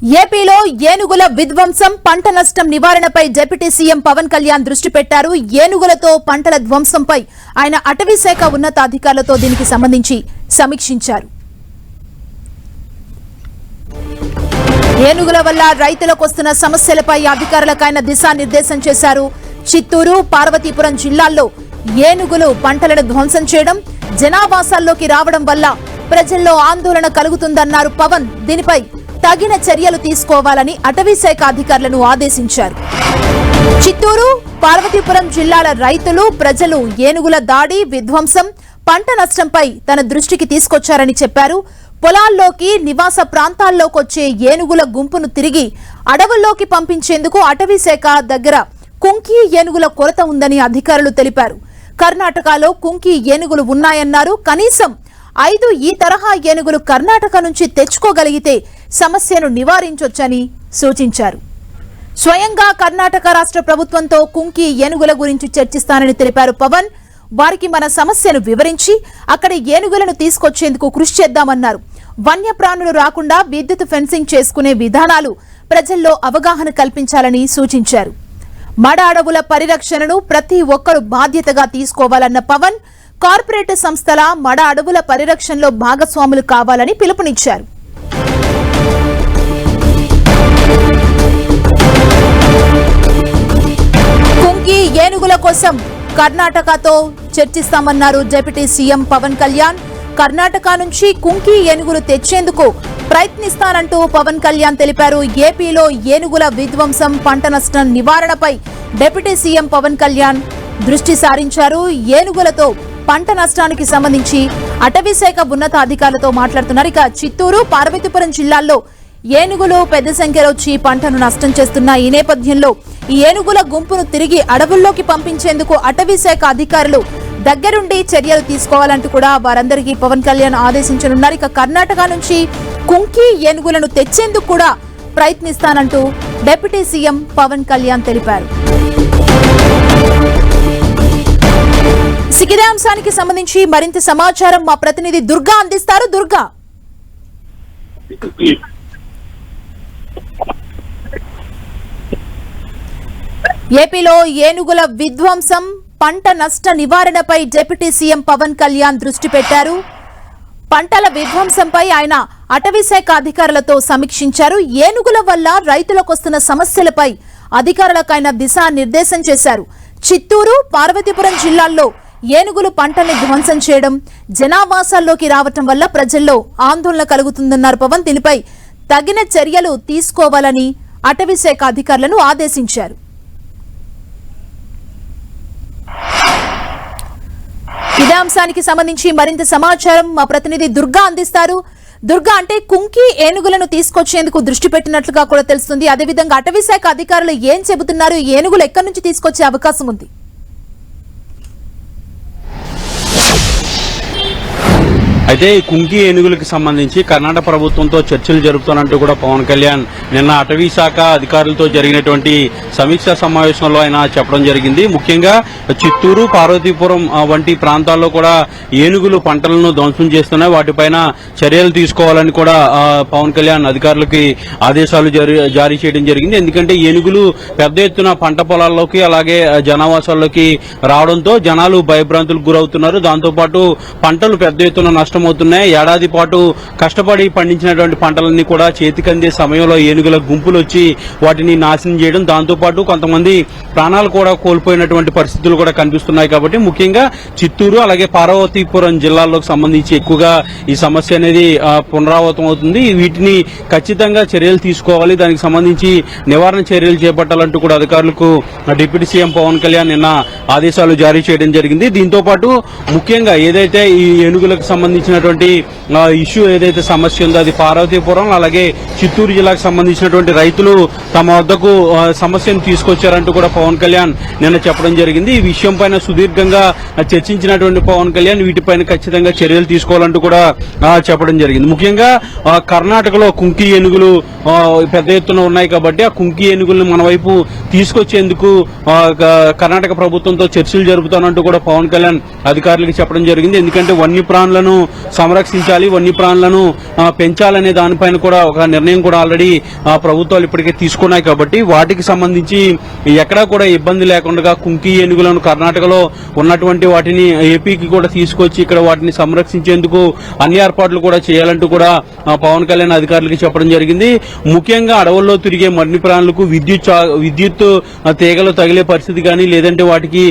ఏపీలో ఏనుగుల విధ్వంసం పంట నష్టం నివారణపై డిప్యూటీ సీఎం పవన్ కళ్యాణ్ దృష్టి పెట్టారు. ఏనుగులతో పంటల ధ్వంసంపై ఆయన అటవీ శాఖ ఉన్నతాధికారులతో దీనికి సంబంధించి సమీక్షించారు. ఏనుగుల వల్ల రైతులకు వస్తున్న సమస్యలపై అధికారులకు ఆయన దిశానిర్దేశం చేశారు. చిత్తూరు, పార్వతీపురం జిల్లాల్లో ఏనుగులు పంటలను ధ్వంసం చేయడం, జనావాసాల్లోకి రావడం వల్ల ప్రజల్లో ఆందోళన కలుగుతుందన్నారు పవన్. దీనిపై తగిన చర్యలు తీసుకోవాలని అటవీ శాఖ అధికారులను ఆదేశించారు. చిత్తూరు, పార్వతీపురం జిల్లాల రైతులు, ప్రజలు ఏనుగుల దాడి, విధ్వంసం, పంట నష్టంపై తన దృష్టికి తీసుకొచ్చారని చెప్పారు. పొలాల్లోకి, నివాస ప్రాంతాల్లోకి వచ్చే ఏనుగుల గుంపును తిరిగి అడవుల్లోకి పంపించేందుకు అటవీ శాఖ దగ్గర కుంకి ఏనుగుల కొరత ఉందని అధికారులు తెలిపారు. కర్ణాటకలో కుంకి ఏనుగులు ఉన్నాయన్నారు. కనీసం 5 ఈ తరహా ఏనుగులు కర్ణాటక నుంచి తెచ్చుకోగలిగితే సమస్యను నివారించొచ్చని సూచించారు. స్వయంగా కర్ణాటక రాష్ట్ర ప్రభుత్వంతో కుంకి ఏనుగుల గురించి చర్చిస్తానని తెలిపారు పవన్. వారికి మన సమస్యను వివరించి అక్కడి ఏనుగులను తీసుకొచ్చేందుకు కృషి చేద్దామన్నారు. వన్యప్రాణులు రాకుండా విద్యుత్ ఫెన్సింగ్ చేసుకునే విధానాలు ప్రజల్లో అవగాహన కల్పించాలని సూచించారు. మడ అడవుల పరిరక్షణను ప్రతి ఒక్కరూ బాధ్యతగా తీసుకోవాలన్న పవన్, కార్పొరేట్ సంస్థల మడ అడవుల పరిరక్షణలో భాగస్వాములు కావాలని పిలుపునిచ్చారు. కుంకి ఏనుగుల కోసం కర్ణాటకతో చర్చిస్తామన్నారు డిప్యూటీ సీఎం పవన్ కళ్యాణ్. కర్ణాటక నుంచి కుంకి ఏనుగులు తెచ్చేందుకు ప్రయత్నిస్తానంటూ పవన్ కళ్యాణ్ తెలిపారు. ఏపీలో ఏనుగుల విధ్వంసం, పంట నష్టం నివారణపై డిప్యూటీ సీఎం పవన్ కళ్యాణ్ దృష్టి సారించారు. ఏనుగులతో పంట నష్టానికి సంబంధించి అటవీ శాఖ ఉన్నతాధికారులతో మాట్లాడుతున్నారు. ఇక చిత్తూరు, పార్వతీపురం జిల్లాల్లో ఏనుగులు పెద్ద సంఖ్యలో వచ్చి పంటను నష్టం చేస్తున్న ఈ నేపథ్యంలో ఈ ఏనుగుల గుంపును తిరిగి అడవుల్లోకి పంపించేందుకు అటవీ శాఖ అధికారులు దగ్గరుండి చర్యలు తీసుకోవాలంటూ కూడా వారందరికీ పవన్ కళ్యాణ్ ఆదేశించనున్నారు. ఇక కర్ణాటక నుంచి కుంకి ఏనుగులను తెచ్చేందుకు కూడా ప్రయత్నిస్తానంటూ డిప్యూటీ సీఎం పవన్ కళ్యాణ్ తెలిపారు. ఇదే అంశానికి సంబంధించి మరింత సమాచారం మా ప్రతినిధి దుర్గా అందిస్తారు. దుర్గా, ఏపీలో ఏనుగుల విధ్వంసం, పంట నష్ట నివారణపై డిప్యూటీ సీఎం పవన్ కళ్యాణ్ దృష్టి పెట్టారు. పంటల విధ్వంసంపై ఆయన అటవీ శాఖ అధికారులతో సమీక్షించారు. ఏనుగుల వల్ల రైతులకు వస్తున్న సమస్యలపై అధికారులకు ఆయన దిశానిర్దేశం చేశారు. చిత్తూరు, పార్వతీపురం జిల్లాల్లో ఏనుగులు పంటల్ని ధ్వంసం చేయడం, జనావాసాల్లోకి రావటం వల్ల ప్రజల్లో ఆందోళన కలుగుతుందన్నారు పవన్. దీనిపై తగిన చర్యలు తీసుకోవాలని అటవీ శాఖ అధికారులను ఆదేశించారు. ఇదే అంశానికి సంబంధించి మరింత సమాచారం మా ప్రతినిధి దుర్గా అందిస్తారు. దుర్గా, అంటే కుంకి ఏనుగులను తీసుకొచ్చేందుకు దృష్టి పెట్టినట్లుగా కూడా తెలుస్తుంది. అదేవిధంగా అటవీ శాఖ అధికారులు ఏం చెబుతున్నారు? ఏనుగులు ఎక్కడి నుంచి తీసుకొచ్చే అవకాశం ఉంది? అయితే ఈ కుంకి ఏనుగులకు సంబంధించి కర్ణాటక ప్రభుత్వంతో చర్చలు జరుపుతానంటూ కూడా పవన్ కళ్యాణ్ నిన్న అటవీ శాఖ అధికారులతో జరిగినటువంటి సమీక్షా సమావేశంలో ఆయన చెప్పడం జరిగింది. ముఖ్యంగా చిత్తూరు, పార్వతీపురం వంటి ప్రాంతాల్లో కూడా ఏనుగులు పంటలను ధ్వంసం చేస్తున్నాయి. వాటిపైన చర్యలు తీసుకోవాలని కూడా పవన్ కళ్యాణ్ అధికారులకి ఆదేశాలు జారీ చేయడం జరిగింది. ఎందుకంటే ఏనుగులు పెద్ద ఎత్తున పంట పొలాల్లోకి, అలాగే జనావాసాల్లోకి రావడంతో జనాలు భయభ్రాంతులకు గురవుతున్నారు. దాంతోపాటు పంటలు పెద్ద ఎత్తున నష్టమవుతున్నాయి. ఏడాది పాటు కష్టపడి పండించినటువంటి పంటలన్నీ కూడా చేతికందే సమయంలో ఏనుగుల గుంపులు వచ్చి వాటిని నాశనం చేయడం, దాంతోపాటు కొంతమంది ప్రాణాలు కూడా కోల్పోయినటువంటి పరిస్థితులు కూడా కనిపిస్తున్నాయి. కాబట్టి ముఖ్యంగా చిత్తూరు, అలాగే పార్వతీపురం జిల్లాలకు సంబంధించి ఎక్కువగా ఈ సమస్య అనేది పునరావృతం అవుతుంది. వీటిని ఖచ్చితంగా చర్యలు తీసుకోవాలి, దానికి సంబంధించి నివారణ చర్యలు చేపట్టాలంటూ కూడా అధికారులకు డిప్యూటీ సీఎం పవన్ కళ్యాణ్ నిన్న ఆదేశాలు జారీ చేయడం జరిగింది. దీంతో పాటు ముఖ్యంగా ఏదైతే ఈ ఏనుగులకు సంబంధించినటువంటి ఇష్యూ ఏదైతే సమస్య ఉందో అది పార్వతీపురం, అలాగే చిత్తూరు జిల్లాకు సంబంధించినటువంటి రైతులు తమ వద్దకు సమస్యను తీసుకొచ్చారంటూ కూడా పవన్ కళ్యాణ్ నిన్న చెప్పడం జరిగింది. ఈ విషయం పైన సుదీర్ఘంగా చర్చించినటువంటి పవన్ కళ్యాణ్ వీటిపైన ఖచ్చితంగా చర్యలు తీసుకోవాలంటూ కూడా చెప్పడం జరిగింది. ముఖ్యంగా కర్ణాటకలో కుంకి ఏనుగులు పెద్ద ఎత్తున ఉన్నాయి కాబట్టి ఆ కుంకి ఏనుగులను మన వైపు తీసుకొచ్చేందుకు కర్ణాటక ప్రభుత్వంతో చర్చలు జరుపుతానంటూ కూడా పవన్ కళ్యాణ్ అధికారులకు చెప్పడం జరిగింది. ఎందుకంటే వన్యప్రాణులను సంరక్షించాలి, వన్యప్రాణులను పెంచాలనే దానిపైన కూడా ఒక నిర్ణయం కూడా ఆల్రెడీ ప్రభుత్వాలు ఇప్పటికే తీసుకున్నాయి. కాబట్టి వాటికి సంబంధించి ఎక్కడా కూడా ఇబ్బంది లేకుండా కుంకి ఏనుగులను కర్ణాటకలో ఉన్నటువంటి వాటిని ఏపీకి కూడా తీసుకొచ్చి ఇక్కడ వాటిని సంరక్షించేందుకు అన్ని ఏర్పాట్లు కూడా చేయాలంటూ కూడా పవన్ కళ్యాణ్ అధికారులకి చెప్పడం జరిగింది. ముఖ్యంగా అడవుల్లో తిరిగే వన్యప్రాణులకు విద్యుత్ తీగలు తగిలే పరిస్థితి కానీ, లేదంటే వాటికి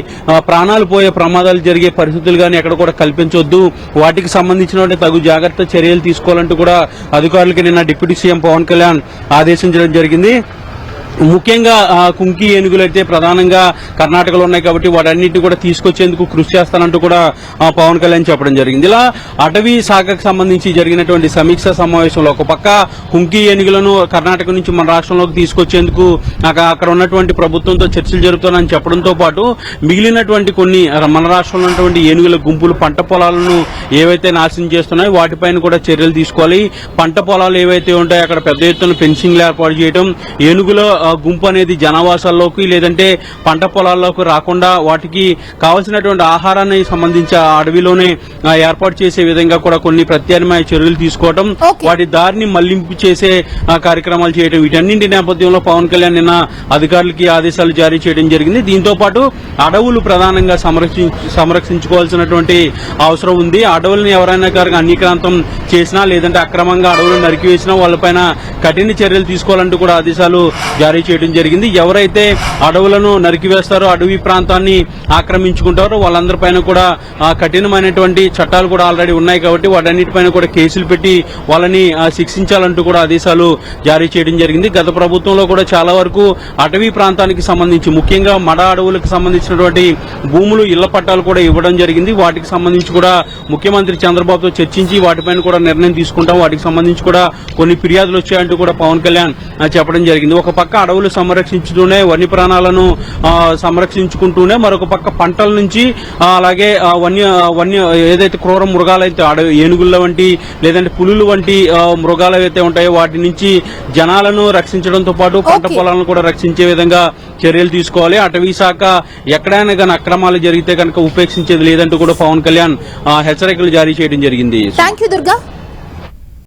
ప్రాణాలు పోయే ప్రమాదాలు జరిగే పరిస్థితులు కానీ ఎక్కడ కూడా కల్పించొద్దు, వాటికి సంబంధించిన తగు జాగ్రత్త చర్యలు తీసుకోవాలంటూ కూడా అధికారులకి నిన్న డిప్యూటీ సీఎం పవన్ కళ్యాణ్ ఆదేశించడం జరిగింది. ముఖ్యంగా కుంకి ఏనుగులు అయితే ప్రధానంగా కర్ణాటకలో ఉన్నాయి కాబట్టి వాటన్నిటిని కూడా తీసుకొచ్చేందుకు కృషి చేస్తానంటూ కూడా పవన్ కళ్యాణ్ చెప్పడం జరిగింది. ఇలా అటవీ శాఖకు సంబంధించి జరిగినటువంటి సమీక్షా సమావేశంలో ఒక పక్క కుంకి ఏనుగులను కర్ణాటక నుంచి మన రాష్ట్రంలోకి తీసుకొచ్చేందుకు అక్కడ ఉన్నటువంటి ప్రభుత్వంతో చర్చలు జరుపుతానని చెప్పడంతో పాటు మిగిలినటువంటి కొన్ని మన రాష్ట్రంలో ఉన్నటువంటి ఏనుగుల గుంపులు పంట పొలాలను ఏవైతే నాశనం చేస్తున్నాయో వాటిపైన కూడా చర్యలు తీసుకోవాలి. పంట పొలాలు ఏవైతే ఉంటాయో అక్కడ పెద్ద ఎత్తున ఫెన్సింగ్లు ఏర్పాటు చేయడం, ఏనుగుల గుంపు అనేది జనావాసాల్లోకి లేదంటే పంట పొలాల్లోకి రాకుండా వాటికి కావాల్సినటువంటి ఆహారాన్ని సంబంధించి అడవిలోనే ఏర్పాటు చేసే విధంగా కూడా కొన్ని ప్రత్యామ్నాయ చర్యలు తీసుకోవడం, వాటి దారిని మళ్లింపు చేసే కార్యక్రమాలు చేయడం, వీటన్నింటి నేపథ్యంలో పవన్ కళ్యాణ్ నిన్న అధికారులకి ఆదేశాలు జారీ చేయడం జరిగింది. దీంతో పాటు అడవులు ప్రధానంగా సంరక్షించుకోవాల్సినటువంటి అవసరం ఉంది. అడవులను ఎవరైనా అన్యక్రాంతం చేసినా లేదంటే అక్రమంగా అడవులను నరికివేసినా వాళ్ళపైన కఠిన చర్యలు తీసుకోవాలంటూ కూడా ఆదేశాలు జారీ చేయడం జరిగింది. ఎవరైతే అడవులను నరికివేస్తారో, అడవి ప్రాంతాన్ని ఆక్రమించుకుంటారో వాళ్ళందరిపైన కూడా కఠినమైనటువంటి చట్టాలు కూడా ఆల్రెడీ ఉన్నాయి కాబట్టి వాటన్నిటిపైన కూడా కేసులు పెట్టి వాళ్ళని శిక్షించాలంటూ కూడా ఆదేశాలు జారీ చేయడం జరిగింది. గత ప్రభుత్వంలో కూడా చాలా వరకు అటవీ ప్రాంతానికి సంబంధించి ముఖ్యంగా మడ అడవులకు సంబంధించినటువంటి భూములు, ఇళ్ల పట్టాలు కూడా ఇవ్వడం జరిగింది. వాటికి సంబంధించి కూడా ముఖ్యమంత్రి చంద్రబాబుతో చర్చించి వాటిపైన కూడా నిర్ణయం తీసుకుంటాం, వాటికి సంబంధించి కూడా కొన్ని ఫిర్యాదులు వచ్చాయంటూ కూడా పవన్ కళ్యాణ్ చెప్పడం జరిగింది. ఒక పక్క అడవులు సంరక్షించుతూనే వన్యప్రాణాలను సంరక్షించుకుంటూనే మరొక పక్క పంటల నుంచి అలాగే వన్య ఏదైతే క్రూర మృగాలు అయితే ఏనుగుల వంటి లేదంటే పులులు వంటి మృగాలు ఏవైతే ఉంటాయో వాటి నుంచి జనాలను రక్షించడంతో పాటు పంట పొలాలను కూడా రక్షించే విధంగా చర్యలు తీసుకోవాలి. అటవీ శాఖ ఎక్కడైనా కానీ అక్రమాలు జరిగితే కనుక ఉపేక్షించేది లేదంటూ కూడా పవన్ కళ్యాణ్ హెచ్చరికలు జారీ చేయడం జరిగింది. థాంక్యూ దుర్గా.